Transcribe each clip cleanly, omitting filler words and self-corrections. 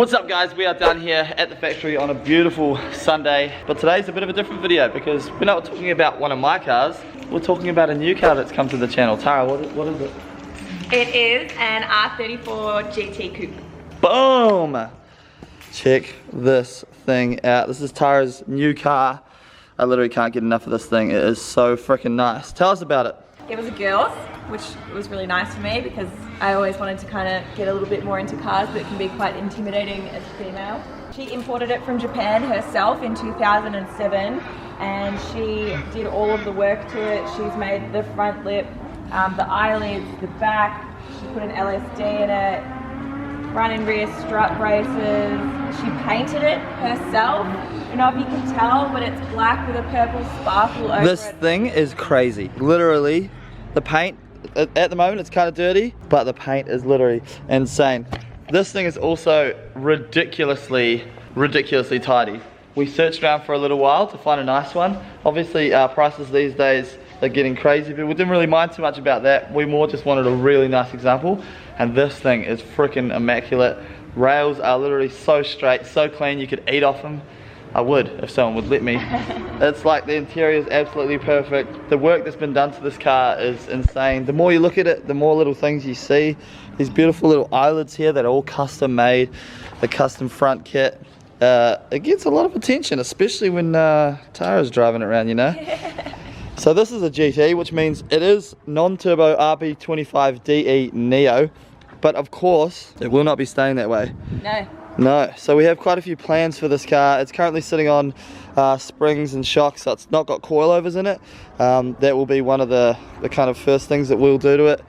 What's up guys, we are down here at the factory on a beautiful Sunday, but today's a bit of a different video because we're not talking about one of my cars, we're talking about a new car that's come to the channel. Tara, what is it? It is an R34 GT Coupe. Boom! Check this thing out. This is Tara's new car. I literally can't get enough of this thing. It is so freaking nice. Tell us about it. It was a girl's, which was really nice for me because I always wanted to kind of get a little bit more into cars, but it can be quite intimidating as a female. She imported it from Japan herself in 2007 and she did all of the work to it. She's made the front lip, the eyelids, the back. She put an LSD in it, front and rear strut braces. She painted it herself. I don't know if you can tell, but it's black with a purple sparkle over it. This thing is crazy. Literally, the paint, at the moment it's kind of dirty, but the paint is literally insane. This thing is also ridiculously tidy. We searched around for a little while to find a nice one. Obviously prices these days are getting crazy, but we didn't really mind too much about that. We more just wanted a really nice example, and this thing is freaking immaculate. Rails are literally so straight, so clean, you could eat off them. I would, if someone would let me. It's like the interior is absolutely perfect. The work that's been done to this car is insane. The more you look at it, the more little things you see. These beautiful little eyelids here that are all custom made. The custom front kit. It gets a lot of attention, especially when Tara's driving it around, you know. So this is a GT, which means it is non-turbo Rb25 DE Neo. But of course, it will not be staying that way. No, so we have quite a few plans for this car. It's currently sitting on springs and shocks, so it's not got coilovers in it. That will be one of the kind of first things that we'll do to it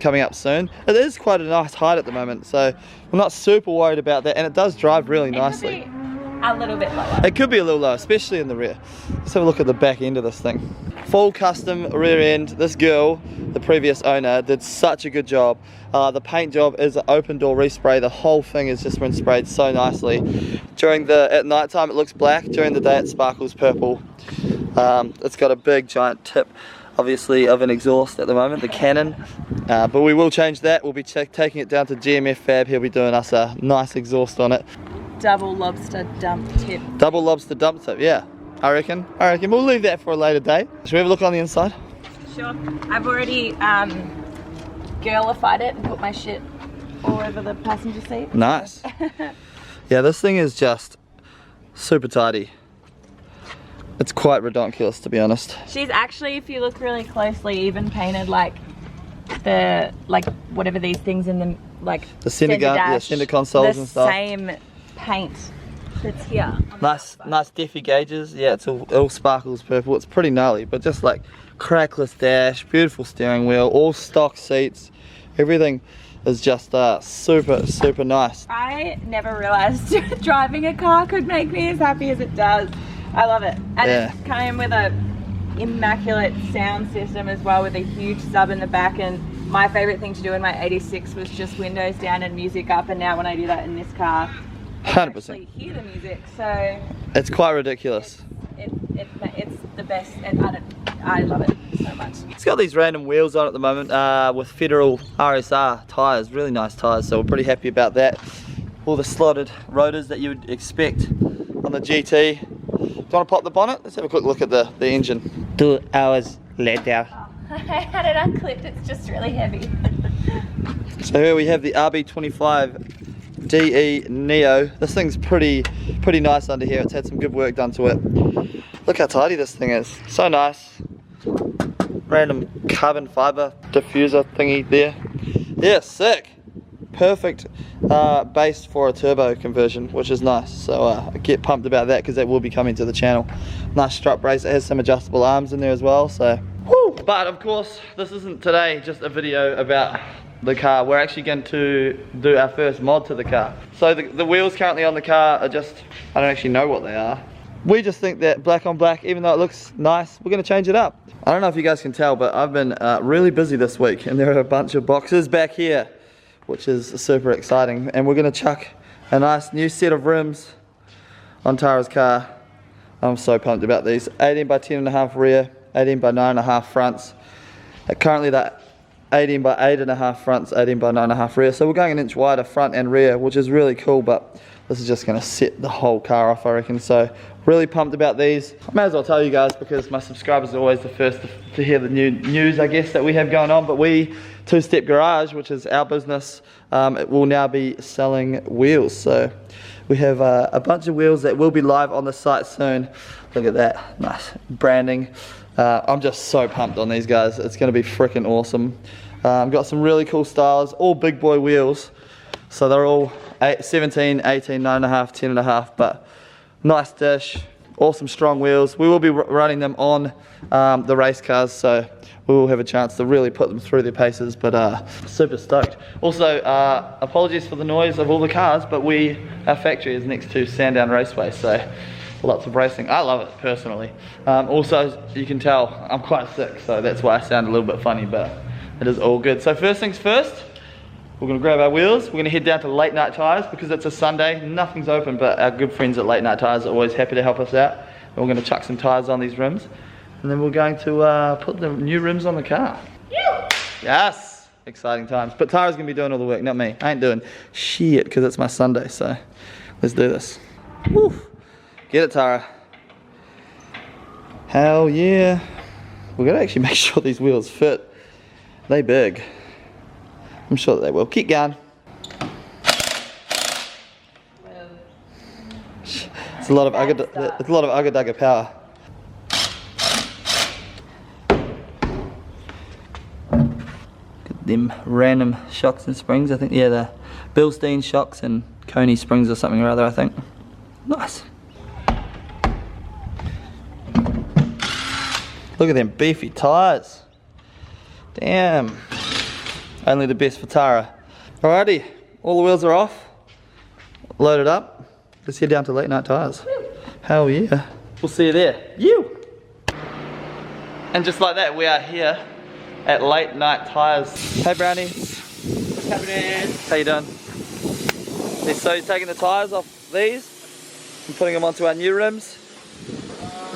coming up soon. It is quite a nice height at the moment, so we're not super worried about that, and it does drive really nicely. It could be a little bit lower. It could be a little low, especially in the rear. Let's have a look at the back end of this thing. Full custom rear end. This girl, the previous owner, did such a good job. The paint job is an open door respray. The whole thing has just been sprayed so nicely. At night time it looks black, during the day it sparkles purple. It's got a big giant tip, obviously, of an exhaust at the moment, the Cannon. But we will change that. We'll be taking it down to GMF Fab. He'll be doing us a nice exhaust on it. Double lobster dump tip. Double lobster dump tip, yeah. I reckon we'll leave that for a later date. Should we have a look on the inside? Sure. I've already girlified it and put my shit all over the passenger seat. Nice. Yeah, this thing is just super tidy. It's quite ridiculous, to be honest. She's actually, if you look really closely, even painted like whatever these things in the the center consoles and stuff. The same paint that's here. Nice Diffie gauges. Yeah, it all sparkles purple. It's pretty gnarly, but just like crackless dash, beautiful steering wheel, all stock seats. Everything is just super nice. I never realized driving a car could make me as happy as it does. I love it. And It's came with a immaculate sound system as well, with a huge sub in the back, and my favorite thing to do in my 86 was just windows down and music up, and now when I do that in this car, I 100%. actually hear the music, so it's quite ridiculous. It's the best, and I love it so much. It's got these random wheels on at the moment with Federal RSR tyres, really nice tyres, so we're pretty happy about that. All the slotted rotors that you would expect on the GT. Do you want to pop the bonnet? Let's have a quick look at the engine. 2 hours later. I had it unclipped, it's just really heavy. So here we have the Rb25 DE Neo. This thing's pretty nice under here. It's had some good work done to it. Look how tidy this thing is. So nice. Random carbon fiber diffuser thingy there. Yeah, sick. Perfect base for a turbo conversion, which is nice. So I get pumped about that because that will be coming to the channel. Nice strut brace. It has some adjustable arms in there as well. So, woo! But of course, this isn't today just a video about the car. We're actually going to do our first mod to the car. So the wheels currently on the car are just, I don't actually know what they are. We just think that black on black, even though it looks nice, we're going to change it up. I don't know if you guys can tell, but I've been really busy this week, and there are a bunch of boxes back here, which is super exciting. And we're going to chuck a nice new set of rims on Tara's car. I'm so pumped about these. 18 by 10.5 rear, 18 by 9.5 fronts. Currently that 18 by 8.5 fronts, 18 by 9.5 rear. So we're going an inch wider front and rear, which is really cool, but this is just gonna set the whole car off, I reckon. So really pumped about these. I may as well tell you guys because my subscribers are always the first to hear the new news, I guess, that we have going on. But we, Two Step Garage, which is our business, it will now be selling wheels. So we have a bunch of wheels that will be live on the site soon. Look at that, nice branding. I'm just so pumped on these guys. It's gonna be freaking awesome. Got some really cool styles, all big boy wheels. So they're all 17, 18, 9.5, 10.5, but nice dish, awesome strong wheels. We will be running them on the race cars, so we will have a chance to really put them through their paces, but super stoked. Also, apologies for the noise of all the cars, but our factory is next to Sandown Raceway, so lots of racing. I love it personally. Also, you can tell I'm quite sick, so that's why I sound a little bit funny, but it is all good. So first things first, we're gonna grab our wheels. We're gonna head down to Late Night Tyres because it's a Sunday, nothing's open, but our good friends at Late Night Tyres are always happy to help us out. And we're gonna chuck some tyres on these rims, and then we're going to put the new rims on the car. Yes, exciting times. But Tara's gonna be doing all the work, not me. I ain't doing shit because it's my Sunday, so let's do this. Woo. Get it, Tara. Hell yeah. We're gonna actually make sure these wheels fit. They big. I'm sure that they will. Keep going. It's a lot of ugga dugga power. Got them random shocks and springs. I think, yeah, the Bilstein shocks and Coney springs or something or other, I think. Nice. Look at them beefy tyres. Damn. Only the best for Tara. Alrighty, all the wheels are off. Loaded up. Let's head down to Late Night Tyres. Hell yeah. We'll see you there. You! And just like that, we are here at Late Night Tyres. Hey Brownie. What's happening? How you doing? So you're taking the tyres off these and putting them onto our new rims.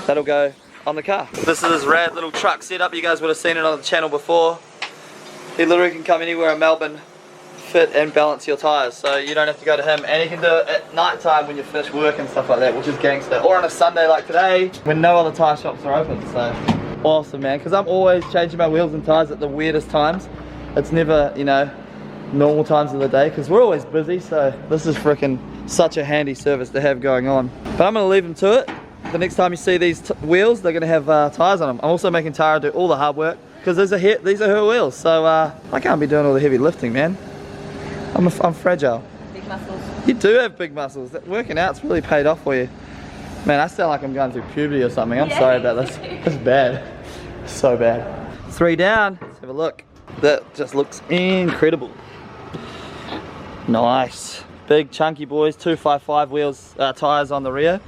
That'll go on the car. This is his rad little truck setup. You guys would have seen it on the channel before. He literally can come anywhere in Melbourne, fit and balance your tyres, so you don't have to go to him, and he can do it at night time when you finish work and stuff like that, which is gangster, or on a Sunday like today when no other tyre shops are open. So awesome, man, because I'm always changing my wheels and tyres at the weirdest times. It's never, you know, normal times of the day because we're always busy, so this is freaking such a handy service to have going on. But I'm going to leave him to it. The next time you see these wheels, they're going to have tyres on them. I'm also making Tara do all the hard work because these are her wheels, so I can't be doing all the heavy lifting, man. I'm fragile. Big muscles. You do have big muscles. That working out's really paid off for you. Man, I sound like I'm going through puberty or something. I'm sorry about this. It's bad. So bad. 3 down. Let's have a look. That just looks incredible. Nice. Big chunky boys. 255 wheels, tyres on the rear.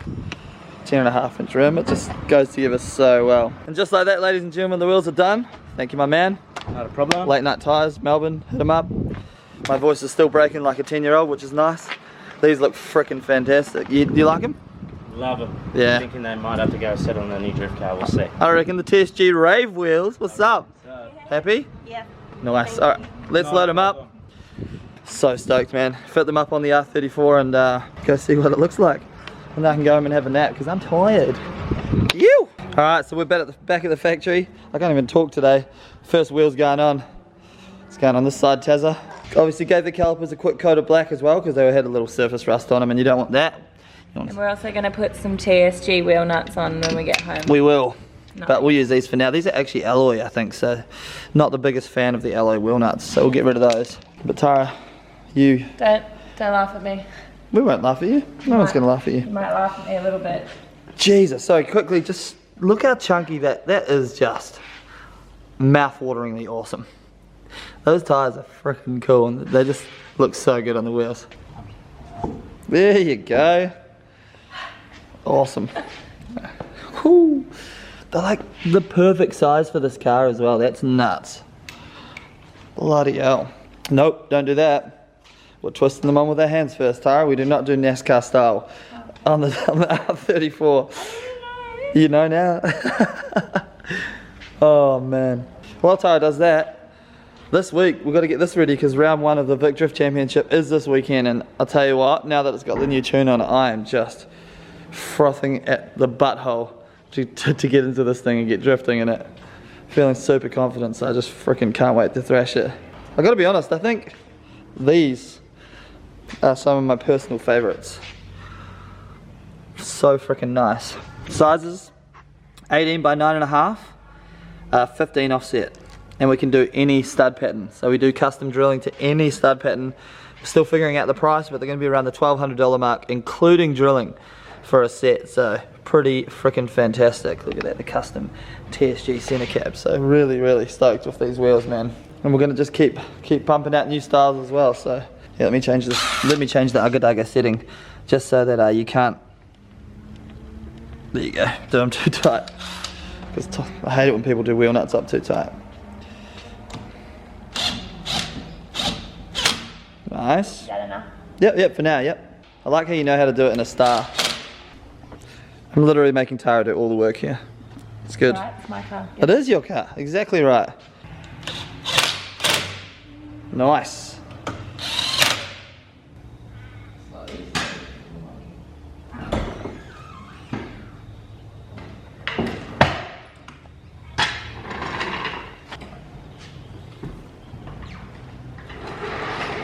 10.5-inch rim. It just goes together so well. And just like that, ladies and gentlemen, the wheels are done. Thank you, my man. Not a problem. Late Night Tyres, Melbourne. Hit them up. My voice is still breaking like a 10-year-old, which is nice. These look freaking fantastic. Do you like them? Love them. Yeah. I'm thinking they might have to go set on the new drift car. We'll see. I reckon the TSG Rave wheels. What's up? Happy? Yeah. Nice. All right, let's load them up. So stoked, man. Fit them up on the R34 and go see what it looks like. And I can go home and have a nap because I'm tired. You! Alright, so we're back at the factory. I can't even talk today. First wheel's going on. It's going on this side, Tazza. Obviously gave the calipers a quick coat of black as well because they had a little surface rust on them and you don't want that. And we're also going to put some TSG wheel nuts on when we get home. We will. No. But we'll use these for now. These are actually alloy, I think, so not the biggest fan of the alloy wheel nuts, so we'll get rid of those. But Tara, you... Don't laugh at me. We won't laugh at you. No one's going to laugh at you. You might laugh at me a little bit. Jesus, so quickly, just look how chunky that is. Just mouth-wateringly awesome. Those tyres are freaking cool and they just look so good on the wheels. There you go. Awesome. Whew. They're like the perfect size for this car as well. That's nuts. Bloody hell. Nope, don't do that. We're twisting them on with our hands first, Tara. We do not do NASCAR style on the R34. You know now? Oh man. While Tara does that, this week we've got to get this ready because round 1 of the Vic Drift Championship is this weekend, and I'll tell you what, now that it's got the new tune on it, I am just frothing at the butthole to get into this thing and get drifting in it. Feeling super confident, so I just freaking can't wait to thrash it. I gotta be honest, I think these are some of my personal favorites. So freaking nice. Sizes 18 by 9.5, 15 offset, and we can do any stud pattern. So we do custom drilling to any stud pattern. Still figuring out the price, but they're going to be around the $1,200 mark, including drilling for a set. So pretty freaking fantastic. Look at that, the custom TSG center cap. So really stoked with these wheels, man. And we're going to just keep pumping out new styles as well. So yeah, let me change the Ugga Dugga setting just so that you can't, there you go, do them too tight. Because I hate it when people do wheel nuts up too tight. Nice. Is that enough? Yep, for now, yep. I like how you know how to do it in a star. I'm literally making Tara do all the work here. It's good. Right, it's my car. Yep. It is your car, exactly right. Nice.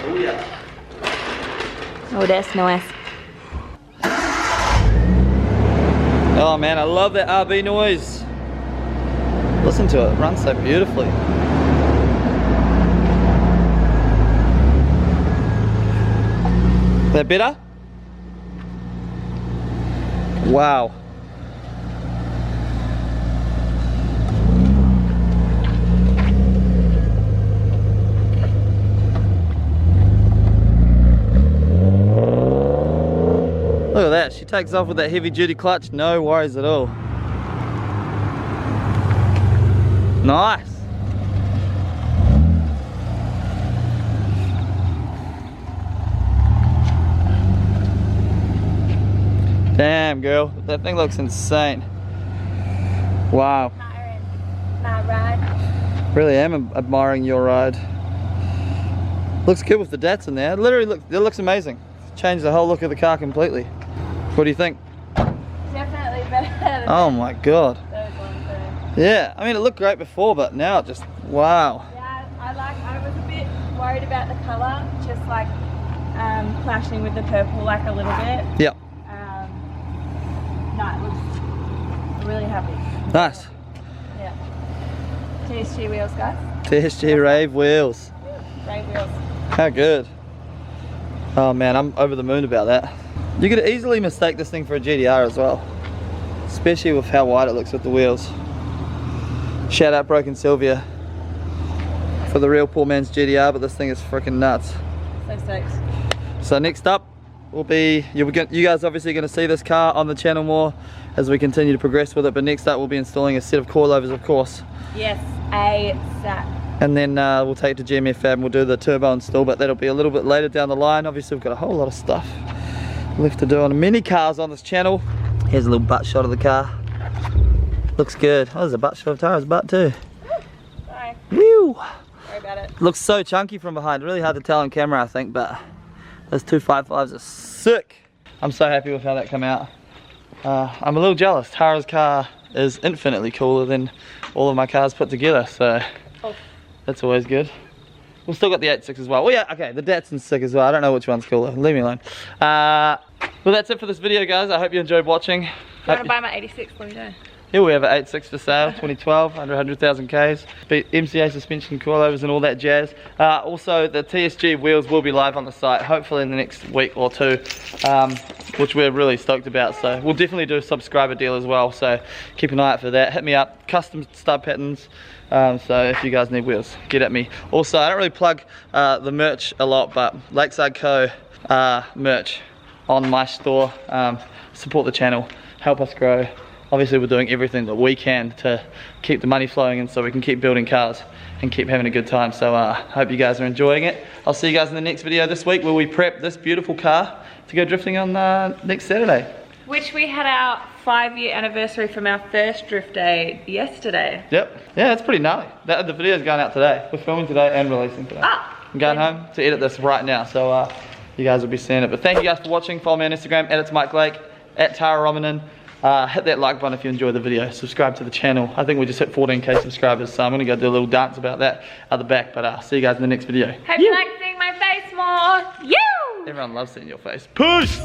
Oh yeah. Oh, that's nice. Oh man, I love that RB noise. Listen to it, it runs so beautifully. Is that better? Wow. Look at that, she takes off with that heavy duty clutch, no worries at all. Nice. Damn girl, that thing looks insane. Wow. My ride. Really am admiring your ride. Looks good with the Dats in there. It looks amazing. Changed the whole look of the car completely. What do you think? Definitely better than Oh my god. those ones there. Yeah, I mean it looked great before, but now it just, wow. Yeah, I was a bit worried about the colour, just like clashing with the purple like a little bit. Yep. No, it looks really happy. Nice. Yeah. TSG wheels, guys. TSG Rave wheels. Rave wheels. How good. Oh man, I'm over the moon about that. You could easily mistake this thing for a GTR as well. Especially with how wide it looks with the wheels. Shout out Broken Sylvia for the real poor man's GTR, but this thing is freaking nuts. So stoked. So next up will be, you guys obviously going to see this car on the channel more as we continue to progress with it, but next up we'll be installing a set of coilovers, of course. Yes, ASAP. And then we'll take it to GMF Fab and we'll do the turbo install, but that'll be a little bit later down the line. Obviously we've got a whole lot of stuff left to do on many cars on this channel. Here's a little butt shot of the car. Looks good. Oh, there's a butt shot of Tara's butt too. Sorry. Whew. Sorry about it. Looks so chunky from behind. Really hard to tell on camera, I think, but those 255s are sick. I'm so happy with how that came out. I'm a little jealous. Tara's car is infinitely cooler than all of my cars put together, so that's always good. We've still got the 8.6 as well. Well, yeah, okay, the Datsun's sick as well. I don't know which one's cooler. Leave me alone. Well, that's it for this video, guys. I hope you enjoyed watching. Do you want to buy my 86? Let me know. Here we have an 8.6 for sale, 2012, under 100,000 Ks. MCA suspension, coilovers and all that jazz. Also, the TSG wheels will be live on the site, hopefully in the next week or two, which we're really stoked about. So we'll definitely do a subscriber deal as well, so keep an eye out for that. Hit me up, custom stud patterns. So if you guys need wheels, get at me. Also, I don't really plug the merch a lot, but Lakeside Co merch on my store. Support the channel, help us grow. Obviously we're doing everything that we can to keep the money flowing in so we can keep building cars and keep having a good time. So I hope you guys are enjoying it. I'll see you guys in the next video this week where we prep this beautiful car to go drifting on next Saturday. Which we had our 5-year anniversary from our first drift day yesterday. Yep. Yeah, it's pretty gnarly. The video's going out today. We're filming today and releasing today. I'm going home to edit this right now, so you guys will be seeing it. But thank you guys for watching. Follow me on Instagram, @It'sMikeLake, @TyreRomanen. Hit that like button if you enjoyed the video. Subscribe to the channel. I think we just hit 14k subscribers, so I'm gonna go do a little dance about that at the back. But see you guys in the next video. Hope you like seeing my face more. You! Everyone loves seeing your face. Peace!